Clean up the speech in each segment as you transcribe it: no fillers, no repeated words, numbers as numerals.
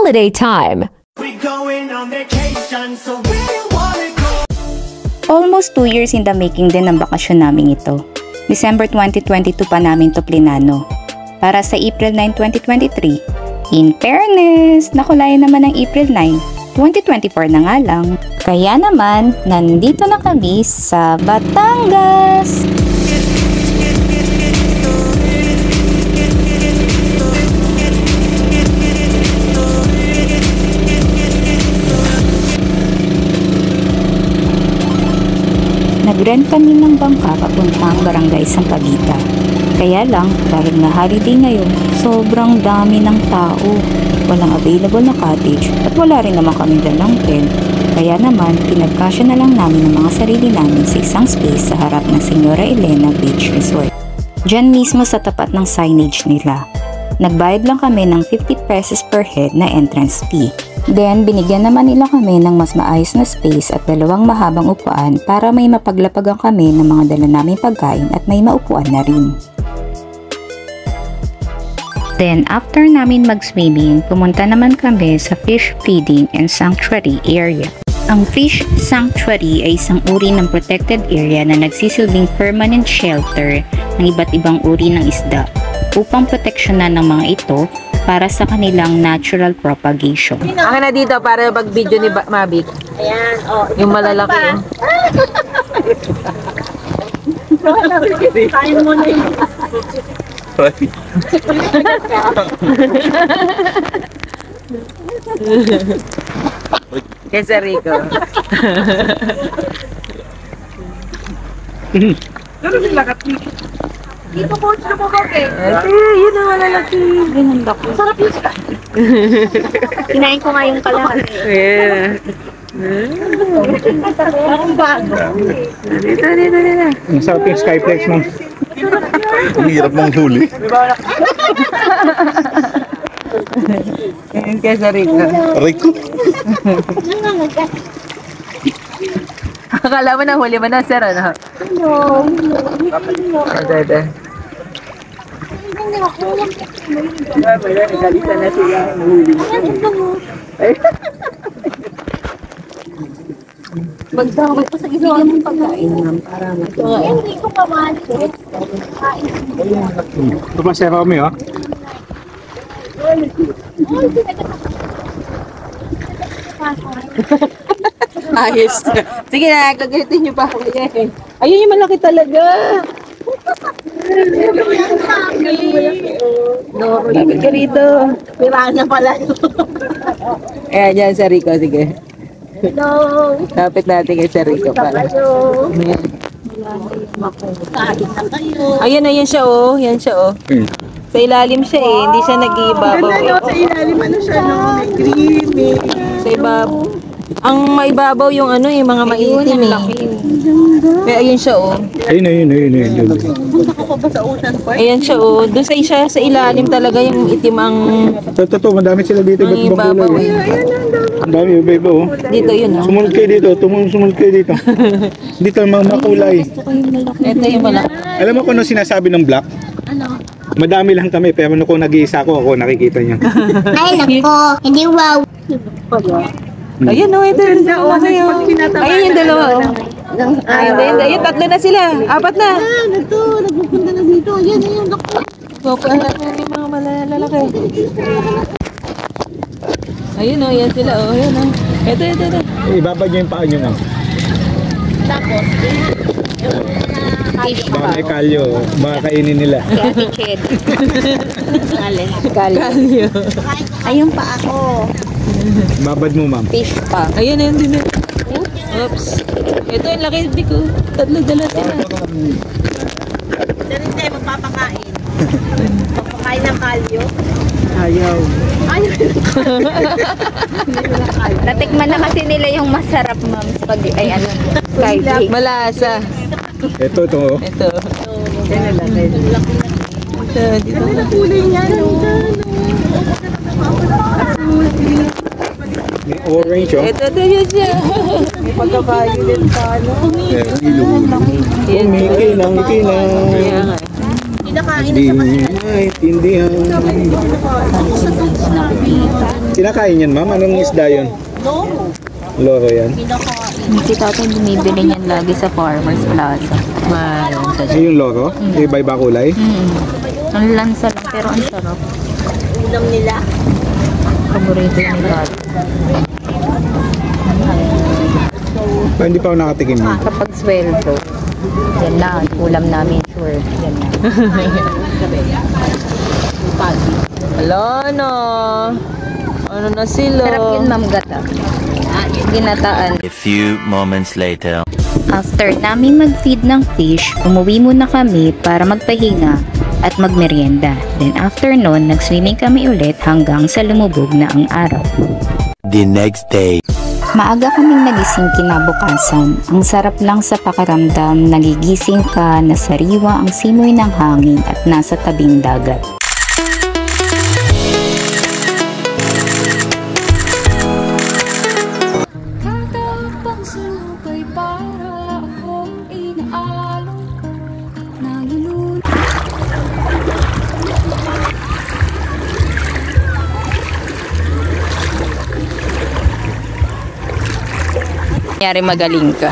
holiday time. Almost 2 years in the making din ang bakasyon namin ito. December 2022 pa namin to plinano. Para sa April 9, 2023. In fairness, nakulayan naman ng April 9, 2024 na nga lang. Kaya naman, nandito na kami sa Batangas! Nag-rent kami ng bangka papuntang Barangay Sampaguita. Kaya lang, dahil na holiday ngayon, sobrang dami ng tao. Walang available na cottage at wala rin naman kami dalang tent. Kaya naman, pinagkasya na lang namin ang mga sarili namin sa isang space sa harap ng Señora Elena Beach Resort. Diyan mismo sa tapat ng signage nila. Nagbayad lang kami ng 50 pesos per head na entrance fee. Then, binigyan naman nila kami ng mas maayos na space at 2 mahabang upuan para may mapaglapagan kami ng mga dala naming pagkain at may maupuan na rin. Then, after namin mag-swimming, pumunta naman kami sa fish feeding and sanctuary area. Ang fish sanctuary ay isang uri ng protected area na nagsisilbing permanent shelter ng iba't ibang uri ng isda upang proteksyonan ng mga ito para sa kanilang natural propagation. Akin na dito para mag-video ni Mavic. Ayan, oh. Yung malalaki. Kain mo na yun. Kesa Rico. Pero nilakat dito. Dito po, dito po kape. Yun ang malalaki. Ginanda ko. Sarap yun. Kinain ko nga yung kalahati. Yeah. Ang bago. Dito. Ang sarap yung Skyflex mo. Ang hirap mong huli. Yung kesa Rico. Rico. Akala mo na huli mo na, sir, ano? Hello. Ate. Nagalitan na sila. Huli. Magdawag ko sa ibigay mong pagkain naman para hindi ko pa maalit. Ito pa si Romy, oh. Ayos. Sige na, gagalitin niyo pa ako. Ayun yung malaki talaga. Lapit ka rito. Pirana pala. Ayan, dyan sa Rico, sige. Hello. Lapit natin kay sa Rico para. Kain na kayo. Ayun siya, oh. Yan siya, oh. Sa ilalim siya, eh. Hindi siya nag-iibabaw. Sa ilalim, ano siya, no? May creamy. Sa ibabaw. Ang maibabaw yung ano, yung mga maitim, eh. Kaya ayun siya, oh. Ayun. Punta ko ba sa unang part? Ayan siya, oh. Doon sa isa, sa ilalim talaga yung itim ang Totoo, madami sila dito. ang ibabaw, eh. Ang dami, iba-iba, oh. Dito yun, oh. Sumunod kayo dito, sumunod kayo dito. Dito ang mga makulay. Ito yung malaki. Alam mo kung ano sinasabi ng black? Ano? Madami lang kami, pero kung nag-iisa ako nakikita niya. Ay, nako. Hindi wow. Ayun, oh. Ito yung malaki, oh. Ayun yung dalawa, oh. Ayun, ayun, 3 na sila. 4 na. Nagpupunta na dito. Yan, nako. Yung mga malalaki. Ayun, oh. Yan sila, oh. Ayun, oh. Ito. Ibabad niyo yung paa niyo na. Tapos, Baka may kalyo, baka kainin nila. Kalyo. ayun pa ako. Babad mo, ma'am. Fish pa. Ayun, ayun din. Oops. Ito yung laki, Biko. 3 dala sila. Dali tayo magpapakain. Magpapakain ng kalyo. Ayaw. Ayaw. Natikman na kasi nila yung masarap, ma'am, pag ay ano, skyflake. Malasa. Ito. Ito. Yan na lang. Ito, dito. Ano kulay niya, no? May orange, oh. Ito yun siya. May pagka-violet pa, ano? Yan, Mickey lang. Kaya nga. Kinakain na Hindi siya kasi. maintindihan. Kinakain yan, ma'am? Anong isda yun? Loro. Loro yan? Si tatay bumibili niyan lagi sa Farmers Plaza. Mayroon sa Ay, yung loro? Yung iba-iba kulay? Ang lansa lang, pero ang sarap. Ulam nila. Paborito ni tatay. Hindi pa ako nakatikim yun. Kapag sweldo, yan na, ulam namin, sure. Yan na. Hello, no. Ano na sila? Sarap yun, ma'am, gata. Ginataan. A few moments later. After namin mag-feed ng fish, umuwi muna kami para magpahinga at magmerienda. Then after nun, nag-swimming kami ulit hanggang sa lumubog na ang araw. The next day. Maaga kaming nagising kinabukasan. Ang sarap lang sa pakiramdam, nagigising ka, nasariwa ang simoy ng hangin at nasa tabing dagat. Katapang supay para akong inaalon at nalulun. Nangyari magaling ka.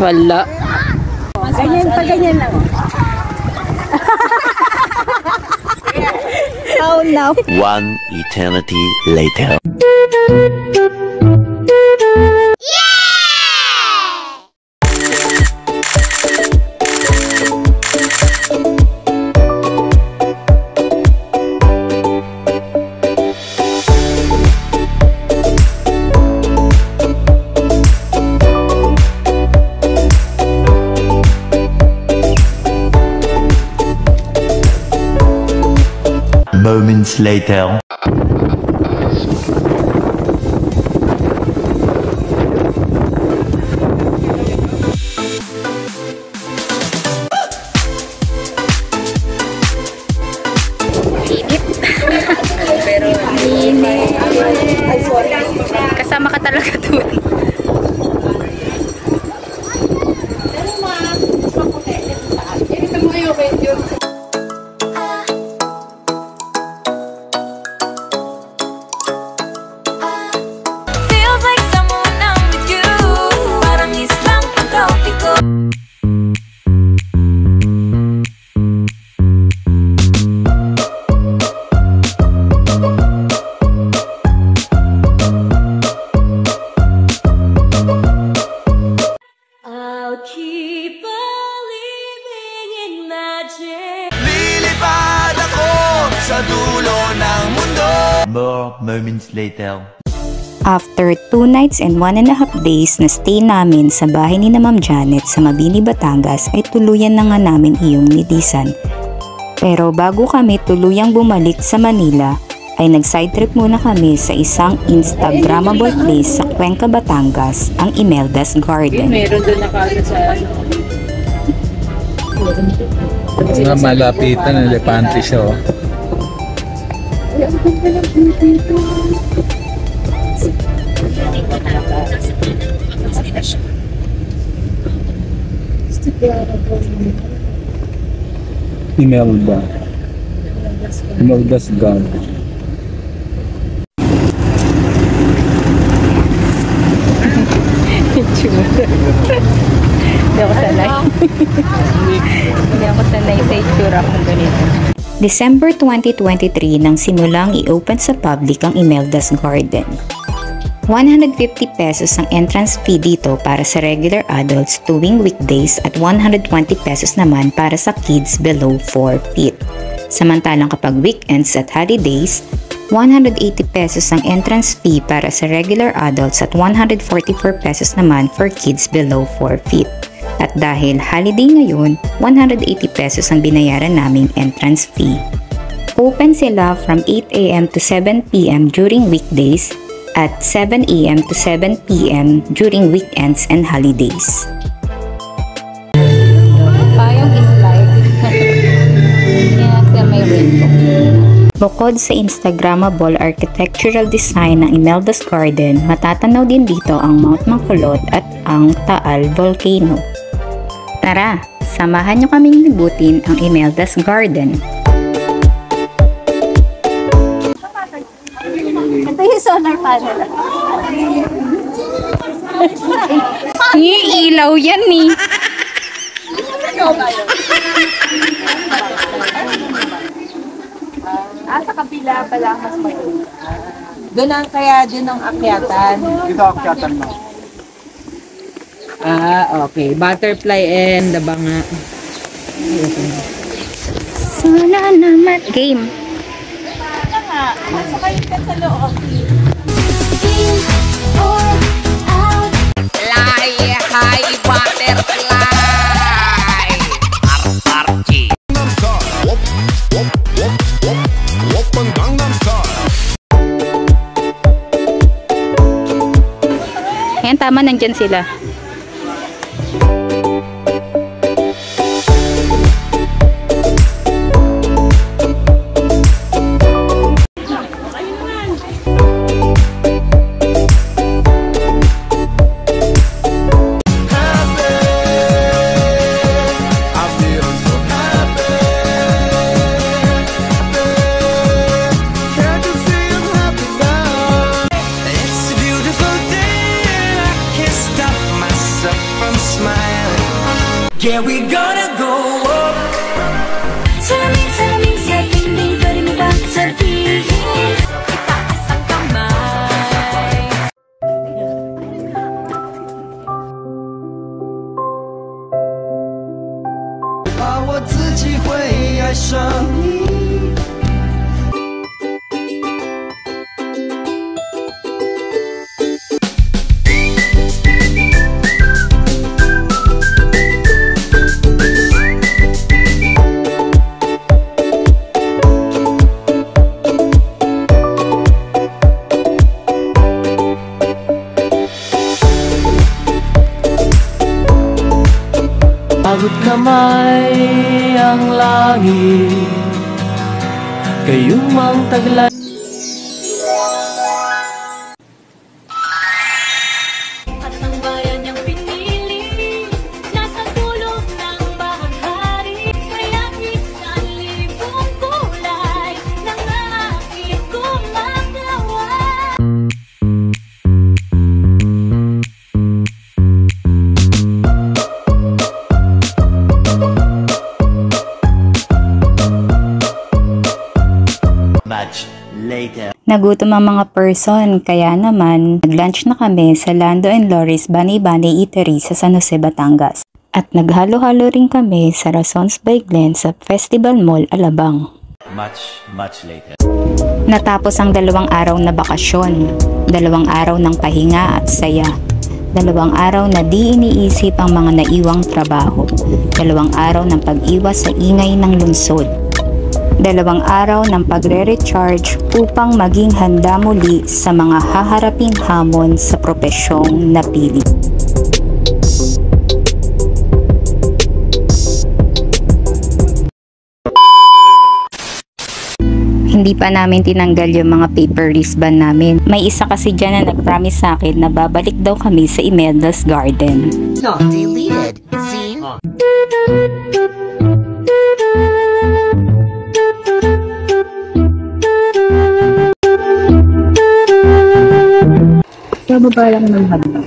Wala. Ganyan pa, ganyan lang. Oh no. One eternity later. Moments later. Pero kasama ka talaga doon. Feels like someone I'm with you. Parang islang pagkapiko. I'll keep believing in magic. Lilipad ako sa dulo ng mundo. More moments later. After 2 nights and 1.5 days na stay namin sa bahay ni na Ma'am Janet sa Mabini, Batangas ay tuluyan na nga namin iyong nitisan. Pero bago kami tuluyang bumalik sa Manila ay nag-side trip muna kami sa isang Instagrammable place sa Cuenca, Batangas, ang Imelda's Garden. Meron doon nakala sa Mga malapitan, elepante siya, oh. Imelda. Imelda's Garden. Hindi ako sanay. Hindi ako sanay sa itsura kung ganito. December 2023 nang simulang i-open sa public ang Imelda's Garden. 150 pesos ang entrance fee dito para sa regular adults tuwing weekdays at 120 pesos naman para sa kids below 4 feet. Samantalang kapag weekends at holidays, 180 pesos ang entrance fee para sa regular adults at 144 pesos naman for kids below 4 feet. At dahil holiday ngayon, 180 pesos ang binayaran naming entrance fee. Open sila from 8 AM to 7 PM during weekdays at 7 AM to 7 PM during weekends and holidays. Payong slide. Kaya sa may rainbow. Bukod sa Instagrammable architectural design ng Imelda's Garden, matatanaw din dito ang Mount Makulot at ang Taal Volcano. Tara, samahan nyo kaming libutin ang Imelda's Garden. Ito yung solar panel. Ilaw yan eh. Sa kabila pala mas mayo. Doon ang kaya doon ang akyatan. Dito ako katan mo. Okay. Butterfly and the banga. Sana naman. Game. Ayan, tama, nandyan sila. It's a beautiful day, I can't stop myself from smiling. Yeah, we gonna go up. Salamin sa tingin, pwede mo bang sabihin? Itaas ang kamay.怕我自己会爱上你。Pagod kamay ang langit, kayong mang taglay. At ang bayan niyang pinili, nasa tulog ng bahagari. Kaya't isang libong kulay ng aking kumagawa. Much later. Nagutom ang mga person, kaya naman nag-lunch na kami sa Lando and Lori's Bani Bani Eatery sa San Jose, Batangas. At naghalo-halo rin kami sa Razons by Glen sa Festival Mall, Alabang. Much later. Natapos ang 2 araw na bakasyon, 2 araw ng pahinga at saya, 2 araw na di iniisip ang mga naiwang trabaho, 2 araw ng pag-iwas sa ingay ng lungsod, 2 araw ng pagre-recharge upang maging handa muli sa mga haharaping hamon sa propesyong napili. Hindi pa namin tinanggal yung mga paper wristband namin. May isa kasi dyan na nag-promise sa akin na babalik daw kami sa Imelda's Garden. Not deleted. See? Bababa lang ng hagdan.